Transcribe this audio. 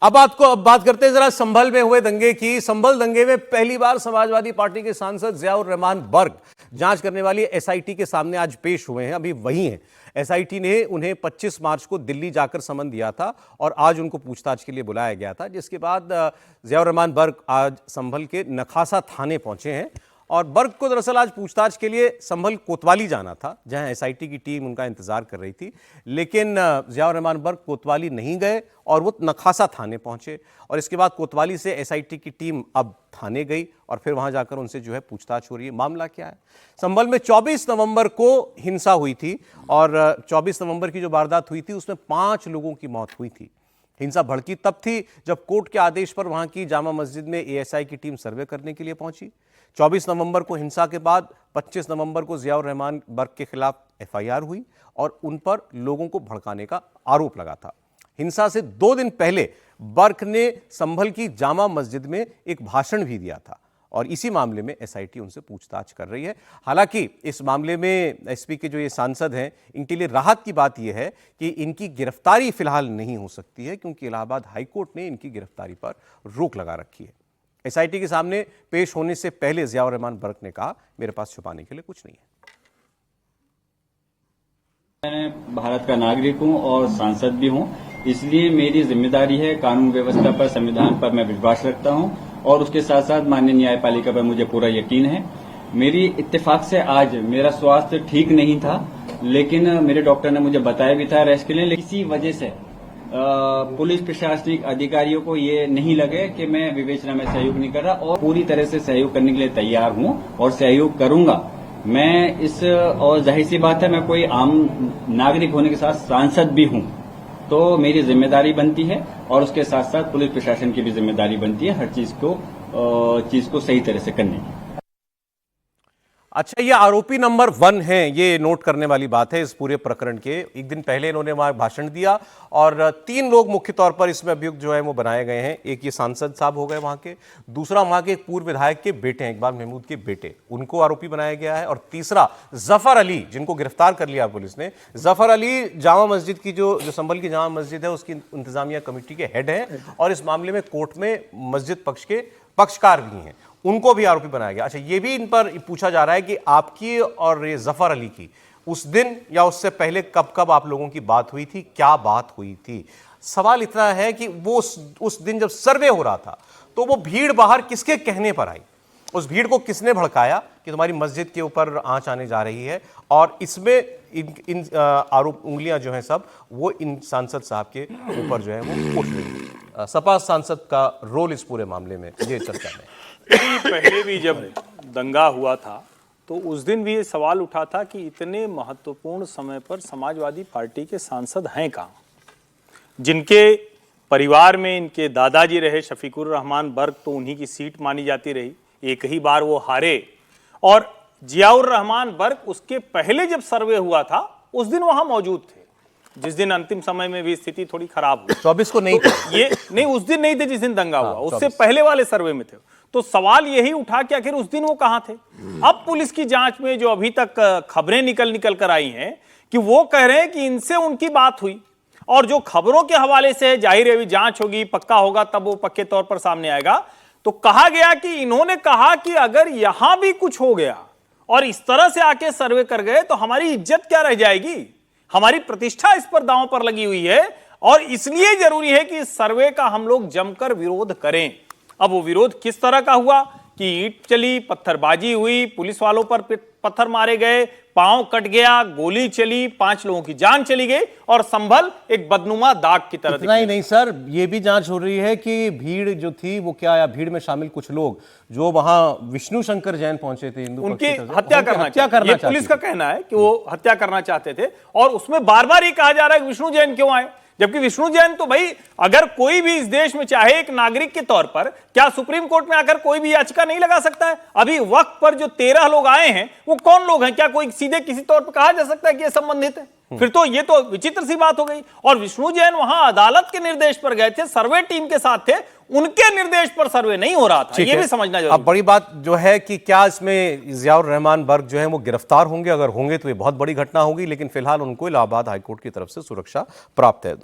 अब बात करते हैं जरा संभल में हुए दंगे की। संभल दंगे में पहली बार समाजवादी पार्टी के सांसद जियाउर रहमान बर्क जांच करने वाली एसआईटी के सामने आज पेश हुए हैं, अभी वही हैं। एसआईटी ने उन्हें 25 मार्च को दिल्ली जाकर समन दिया था और आज उनको पूछताछ के लिए बुलाया गया था, जिसके बाद जियाउर रहमान बर्क आज संभल के नखासा थाने पहुंचे हैं। और बर्क को दरअसल आज पूछताछ के लिए संभल कोतवाली जाना था, जहां एसआईटी की टीम उनका इंतजार कर रही थी, लेकिन जियाउर रहमान बर्क कोतवाली नहीं गए और वो नखासा थाने पहुंचे। और इसके बाद कोतवाली से एसआईटी की टीम अब थाने गई और फिर वहां जाकर उनसे जो है पूछताछ हो रही है। मामला क्या है? संभल में 24 नवंबर को हिंसा हुई थी और 24 नवंबर की जो वारदात हुई थी उसमें 5 लोगों की मौत हुई थी। हिंसा भड़की तब थी जब कोर्ट के आदेश पर वहां की जामा मस्जिद में एएसआई की टीम सर्वे करने के लिए पहुंची। 24 नवंबर को हिंसा के बाद 25 नवंबर को जियाउर रहमान बर्क के खिलाफ एफआईआर हुई और उन पर लोगों को भड़काने का आरोप लगा था। हिंसा से 2 दिन पहले बर्क ने संभल की जामा मस्जिद में एक भाषण भी दिया था और इसी मामले में एसआईटी उनसे पूछताछ कर रही है। हालांकि इस मामले में एसपी के जो ये सांसद हैं, इनके लिए राहत की बात यह है कि इनकी गिरफ्तारी फिलहाल नहीं हो सकती है, क्योंकि इलाहाबाद हाईकोर्ट ने इनकी गिरफ्तारी पर रोक लगा रखी है। एसआईटी के सामने पेश होने से पहले जियाउर रहमान बर्क ने कहा, मेरे पास छुपाने के लिए कुछ नहीं है। मैं भारत का नागरिक हूं और सांसद भी हूं, इसलिए मेरी जिम्मेदारी है कानून व्यवस्था पर, संविधान पर मैं विश्वास रखता हूं और उसके साथ साथ माननीय न्यायपालिका पर मुझे पूरा यकीन है। मेरी इत्तेफाक से आज मेरा स्वास्थ्य ठीक नहीं था, लेकिन मेरे डॉक्टर ने मुझे बताया भी था रेस्ट के लिए, लेकिन इसी वजह से पुलिस प्रशासनिक अधिकारियों को ये नहीं लगे कि मैं विवेचना में सहयोग नहीं कर रहा और पूरी तरह से सहयोग करने के लिए तैयार हूं और सहयोग करूंगा मैं। इस और जाहिर सी बात है, मैं कोई आम नागरिक होने के साथ सांसद भी हूं, तो मेरी जिम्मेदारी बनती है और उसके साथ साथ पुलिस प्रशासन की भी जिम्मेदारी बनती है हर चीज को सही तरह से करने की। अच्छा, ये आरोपी नंबर 1 है, ये नोट करने वाली बात है इस पूरे प्रकरण के। एक दिन पहले इन्होंने वहां भाषण दिया और 3 लोग मुख्य तौर पर इसमें अभियुक्त जो है वो बनाए गए हैं। एक ये सांसद साहब हो गए वहां के, दूसरा वहां के एक पूर्व विधायक के बेटे हैं, इकबाल महमूद के बेटे, उनको आरोपी बनाया गया है, और तीसरा जफर अली, जिनको गिरफ्तार कर लिया पुलिस ने। जफर अली जामा मस्जिद की जो संभल की जामा मस्जिद है उसकी इंतजामिया कमेटी के हेड हैं और इस मामले में कोर्ट में मस्जिद पक्ष के पक्षकार भी हैं, उनको भी आरोपी बनाया गया। अच्छा, ये भी इन पर पूछा जा रहा है कि आपकी और ये जफर अली की उस दिन या उससे पहले कब कब आप लोगों की बात हुई थी, क्या बात हुई थी? सवाल इतना है कि वो उस दिन जब सर्वे हो रहा था तो वो भीड़ बाहर किसके कहने पर आई? उस भीड़ को किसने भड़काया कि तुम्हारी मस्जिद के ऊपर आंच आने जा रही है? और इसमें इन आरोप उंगलियां जो हैं सब वो इन सांसद साहब के ऊपर जो है वो उठ रही है। सपा सांसद का रोल इस पूरे मामले में ये चर्चा में। पहले भी जब दंगा हुआ था तो उस दिन भी ये सवाल उठा था कि इतने महत्वपूर्ण समय पर समाजवादी पार्टी के सांसद हैं कहाँ, जिनके परिवार में इनके दादाजी रहे शफीकुर रहमान बर्क, तो उन्हीं की सीट मानी जाती रही, एक ही बार वो हारे। और जियाउर रहमान बर्क उसके पहले जब सर्वे हुआ था उस दिन वहां मौजूद थे, जिस दिन अंतिम समय में भी स्थिति थोड़ी खराब हुई। 24 को नहीं तो ये नहीं, उस दिन नहीं थे जिस दिन दंगा हुआ, उससे पहले वाले सर्वे में थे। तो सवाल यही उठा कि आखिर उस दिन वो कहां थे? अब पुलिस की जांच में जो अभी तक खबरें निकल कर आई हैं कि वो कह रहे हैं कि इनसे उनकी बात हुई, और जो खबरों के हवाले से जाहिर है जांच होगी, पक्का होगा तब वो पक्के तौर पर सामने आएगा। तो कहा गया कि इन्होंने कहा कि अगर यहां भी कुछ हो गया और इस तरह से आके सर्वे कर गए तो हमारी इज्जत क्या रह जाएगी, हमारी प्रतिष्ठा इस पर दांव पर लगी हुई है और इसलिए जरूरी है कि इस सर्वे का हम लोग जमकर विरोध करें। अब वो विरोध किस तरह का हुआ कि ईंट चली, पत्थरबाजी हुई, पुलिस वालों पर पत्थर मारे गए, पांव कट गया, गोली चली, 5 लोगों की जान चली गई और संभल एक बदनुमा दाग की तरह। इतना ही नहीं सर, ये भी जांच हो रही है कि भीड़ जो थी वो क्या, या भीड़ में शामिल कुछ लोग जो वहां विष्णु शंकर जैन पहुंचे थे, उनकी हत्या करना ये पुलिस का कहना है कि वो हत्या करना चाहते थे। और उसमें बार बार ये कहा जा रहा है कि विष्णु जैन क्यों आए, जबकि विष्णु जैन तो भाई अगर कोई भी इस देश में चाहे एक नागरिक के तौर पर, क्या सुप्रीम कोर्ट में आकर कोई भी याचिका नहीं लगा सकता है? अभी वक्त पर जो 13 लोग आए हैं वो कौन लोग हैं? क्या कोई सीधे किसी तौर पर कहा जा सकता है कि ये संबंधित है? फिर तो ये तो विचित्र सी बात हो गई। और विष्णु जैन वहां अदालत के निर्देश पर गए थे, सर्वे टीम के साथ थे, उनके निर्देश पर सर्वे नहीं हो रहा था, ये भी समझना जरूरी। अब बड़ी बात जो है कि क्या इसमें जियाउर रहमान बर्क जो है वो गिरफ्तार होंगे? अगर होंगे तो ये बहुत बड़ी घटना होगी, लेकिन फिलहाल उनको इलाहाबाद हाईकोर्ट की तरफ से सुरक्षा प्राप्त है।